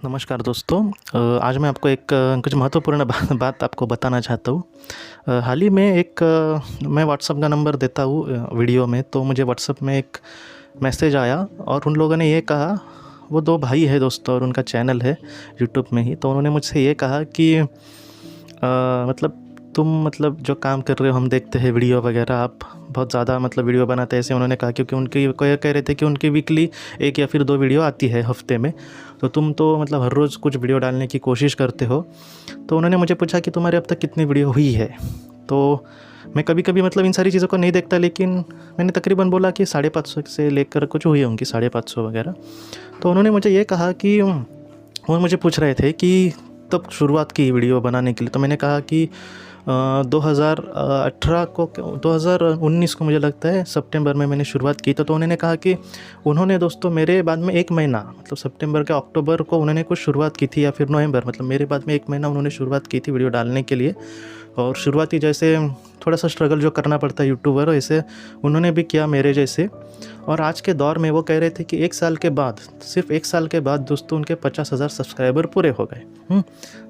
नमस्कार दोस्तों। आज मैं आपको एक कुछ महत्वपूर्ण बात आपको बताना चाहता हूँ। हाल ही में मैं व्हाट्सअप का नंबर देता हूँ वीडियो में, तो मुझे व्हाट्सअप में एक मैसेज आया और उन लोगों ने ये कहा, वो 2 भाई है दोस्तों और उनका चैनल है यूट्यूब में ही। तो उन्होंने मुझसे ये कहा कि मतलब तुम मतलब जो काम कर रहे हो हम देखते हैं वीडियो वगैरह, आप बहुत ज़्यादा मतलब वीडियो बनाते हैं, ऐसे उन्होंने कहा। क्योंकि उनकी कह रहे थे कि उनकी वीकली 1 या फिर 2 वीडियो आती है हफ्ते में, तो तुम तो मतलब हर रोज़ कुछ वीडियो डालने की कोशिश करते हो। तो उन्होंने मुझे पूछा कि तुम्हारे अब तक कितनी वीडियो हुई है। तो मैं कभी कभी मतलब इन सारी चीज़ों को नहीं देखता, लेकिन मैंने तकरीबन बोला कि 550 से लेकर कुछ हुई होंगी, 550 वगैरह। तो उन्होंने मुझे ये कहा कि वो मुझे पूछ रहे थे कि तब शुरुआत की वीडियो बनाने के लिए। तो मैंने कहा कि 2019 को मुझे लगता है सितंबर में मैंने शुरुआत की। तो उन्होंने कहा कि उन्होंने दोस्तों मेरे बाद में 1 महीना मतलब सितंबर के अक्टूबर को उन्होंने कुछ शुरुआत की थी, या फिर नवंबर, मतलब मेरे बाद में 1 महीना उन्होंने शुरुआत की थी वीडियो डालने के लिए। और शुरुआती जैसे थोड़ा सा स्ट्रगल जो करना पड़ता है यूट्यूबर, वैसे उन्होंने भी किया मेरे जैसे। और आज के दौर में वो कह रहे थे कि 1 साल के बाद, सिर्फ 1 साल के बाद दोस्तों उनके 50,000 सब्सक्राइबर पूरे हो गए।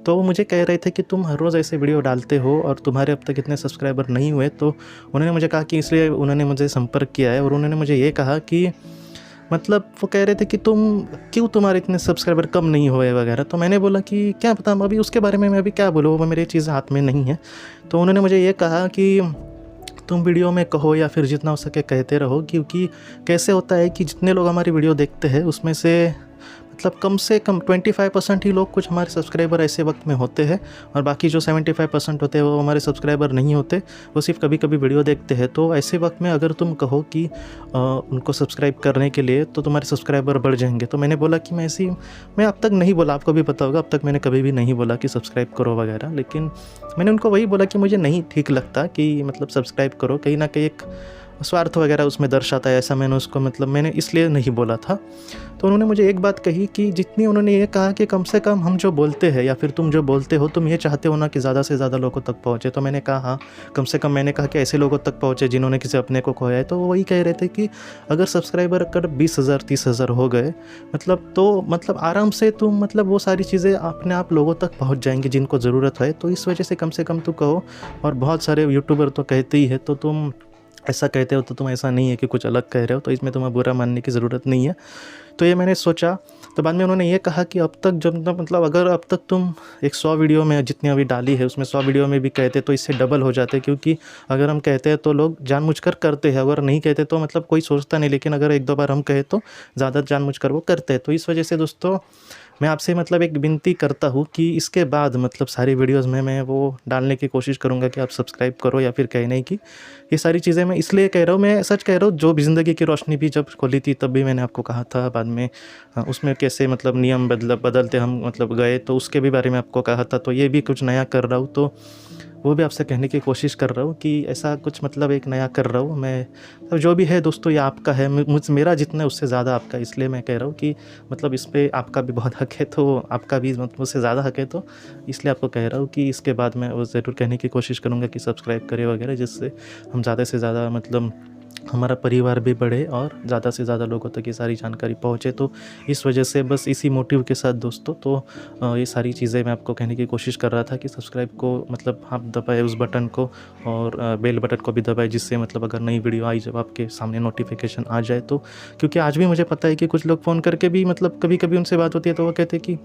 तो वो मुझे कह रहे थे कि तुम हर रोज़ ऐसे वीडियो डालते हो और तुम्हारे अब तक इतने सब्सक्राइबर नहीं हुए। तो उन्होंने मुझे कहा कि इसलिए उन्होंने मुझे संपर्क किया है। और उन्होंने मुझे ये कहा कि मतलब वो कह रहे थे कि तुम्हारे इतने सब्सक्राइबर कम नहीं हुए वगैरह। तो मैंने बोला कि क्या पता, अभी उसके बारे में मैं अभी क्या बोलूँ, वो मेरी चीज़ हाथ में नहीं है। तो उन्होंने मुझे ये कहा कि तुम वीडियो में कहो या फिर जितना हो सके कहते रहो, क्योंकि कैसे होता है कि जितने लोग हमारी वीडियो देखते हैं उसमें से मतलब कम से कम 25% ही लोग कुछ हमारे सब्सक्राइबर ऐसे वक्त में होते हैं, और बाकी जो 75% होते हैं वो हमारे सब्सक्राइबर नहीं होते, वो सिर्फ कभी कभी वीडियो देखते हैं। तो ऐसे वक्त में अगर तुम कहो कि उनको सब्सक्राइब करने के लिए, तो तुम्हारे सब्सक्राइबर बढ़ जाएंगे। तो मैंने बोला कि मैं अब तक नहीं बोला, आपको भी पता होगा, अब तक मैंने कभी भी नहीं बोला कि सब्सक्राइब करो वगैरह। लेकिन मैंने उनको वही बोला कि मुझे नहीं ठीक लगता कि मतलब सब्सक्राइब करो, कहीं ना कहीं एक स्वार्थ वगैरह उसमें दर्शाता है, ऐसा मैंने इसलिए नहीं बोला था। तो उन्होंने मुझे एक बात कही कि जितनी उन्होंने ये कहा कि कम से कम हम जो बोलते हैं या फिर तुम जो बोलते हो, तुम ये चाहते हो ना कि ज़्यादा से ज़्यादा लोगों तक पहुँचे। तो मैंने कहा हाँ, कम से कम मैंने कहा कि ऐसे लोगों तक पहुँचे जिन्होंने किसी अपने को खोया है। तो वही कह रहे थे कि अगर सब्सक्राइबर अगर 20,000 30,000 हो गए मतलब आराम से तुम मतलब वो सारी चीज़ें अपने आप लोगों तक पहुँच जाएंगी जिनको ज़रूरत है। तो इस वजह से कम तुम कहो। और बहुत सारे यूट्यूबर तो कहते ही है, तो तुम ऐसा कहते हो तो तुम ऐसा नहीं है कि कुछ अलग कह रहे हो, तो इसमें तुम्हें बुरा मानने की ज़रूरत नहीं है। तो ये मैंने सोचा। तो बाद में उन्होंने ये कहा कि अब तक जब मतलब अगर अब तक तुम 100 वीडियो में जितनी अभी डाली है उसमें 100 वीडियो में भी कहते तो इससे डबल हो जाते, क्योंकि अगर हम कहते हैं तो लोग जानबूझकर करते हैं, अगर नहीं कहते तो मतलब कोई सोचता नहीं। लेकिन अगर 1-2 बार हम कहे तो ज़्यादा जानबूझकर वो करते हैं। तो इस वजह से दोस्तों मैं आपसे मतलब एक विनती करता हूँ कि इसके बाद मतलब सारी वीडियोज़ में मैं वो डालने की कोशिश करूँगा कि आप सब्सक्राइब करो या फिर कहने की। ये सारी चीज़ें मैं इसलिए कह रहा हूँ, मैं सच कह रहा हूँ। जो भी ज़िंदगी की रोशनी भी जब खोली थी तब भी मैंने आपको कहा था। बाद में उसमें कैसे मतलब नियम बदलते हम मतलब गए, तो उसके भी बारे में आपको कहा था। तो ये भी कुछ नया कर रहा हूँ, तो वो भी आपसे कहने की कोशिश कर रहा हूँ कि ऐसा कुछ मतलब एक नया कर रहा हूँ मैं। तो जो भी है दोस्तों ये आपका है, मेरा जितना है उससे ज़्यादा आपका। इसलिए मैं कह रहा हूँ कि मतलब इस पर आपका भी बहुत हक है, तो आपका भी मतलब मुझसे ज़्यादा हक है। तो इसलिए आपको कह रहा हूँ कि इसके बाद मैं वो ज़रूर कहने की कोशिश करूँगा कि सब्सक्राइब करें वगैरह, जिससे हम ज़्यादा से ज़्यादा मतलब हमारा परिवार भी बढ़े और ज़्यादा से ज़्यादा लोगों तक ये सारी जानकारी पहुँचे। तो इस वजह से बस इसी मोटिव के साथ दोस्तों तो ये सारी चीज़ें मैं आपको कहने की कोशिश कर रहा था कि सब्सक्राइब को मतलब आप दबाए उस बटन को, और बेल बटन को भी दबाए, जिससे मतलब अगर नई वीडियो आई जब आपके सामने नोटिफिकेशन आ जाए। तो क्योंकि आज भी मुझे पता है कि कुछ लोग फ़ोन करके भी मतलब कभी कभी उनसे बात होती है तो वो कहते हैं कि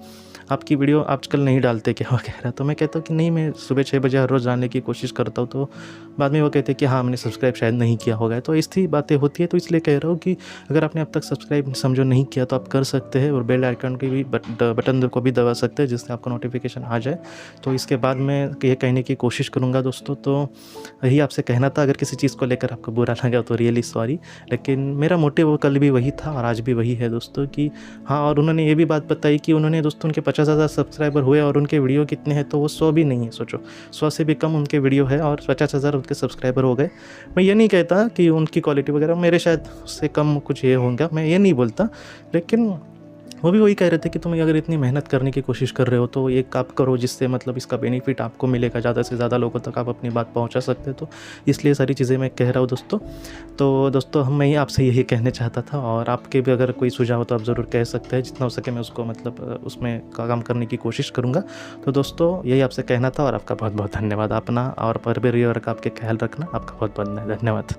आपकी वीडियो आजकल नहीं डालते क्या वगैरह। तो मैं कहता हूँ कि नहीं, मैं सुबह 6 बजे हर रोज़ डालने की कोशिश करता हूँ। तो बाद में वो कहते हैं कि हाँ, हमने सब्सक्राइब शायद नहीं किया होगा। तो ऐसी बातें होती है। तो इसलिए कह रहा हूँ कि अगर आपने अब तक सब्सक्राइब समझो नहीं किया तो आप कर सकते हैं, और बेल आइकन की भी बटन को भी दबा सकते हैं, जिससे आपको नोटिफिकेशन आ जाए। तो इसके बाद मैं ये कहने की कोशिश करूँगा दोस्तों। तो यही आपसे कहना था। अगर किसी चीज़ को लेकर आपको बुरा लगा तो रियली सॉरी, लेकिन मेरा मोटिव कल भी वही था और आज भी वही है दोस्तों कि हाँ। और उन्होंने ये भी बात बताई कि उन्होंने दोस्तों उनके 50,000 सब्सक्राइबर हुए और उनके वीडियो कितने हैं, तो वो 100 भी नहीं है। सोचो, 100 से भी कम उनके वीडियो है और 50,000 उनके सब्सक्राइबर हो गए। मैं ये नहीं कहता कि उनकी क्वालिटी वगैरह मेरे शायद उससे कम कुछ ये होंगे, मैं ये नहीं बोलता। लेकिन वो भी वही कह रहे थे कि तुम अगर इतनी मेहनत करने की कोशिश कर रहे हो तो एक आप करो जिससे मतलब इसका बेनिफिट आपको मिलेगा, ज़्यादा से ज़्यादा लोगों तक आप अपनी बात पहुंचा सकते हो। तो इसलिए सारी चीज़ें मैं कह रहा हूँ दोस्तों। तो दोस्तों मैं ही आपसे यही कहना चाहता था, और आपके भी अगर कोई सुझाव हो तो आप ज़रूर कह सकते हैं, जितना हो सके मैं उसको मतलब उसमें काम करने की कोशिश करूँगा। तो दोस्तों यही आपसे कहना था, और आपका बहुत बहुत धन्यवाद। अपना और पर भी और आपके ख्याल रखना। आपका बहुत बहुत धन्यवाद।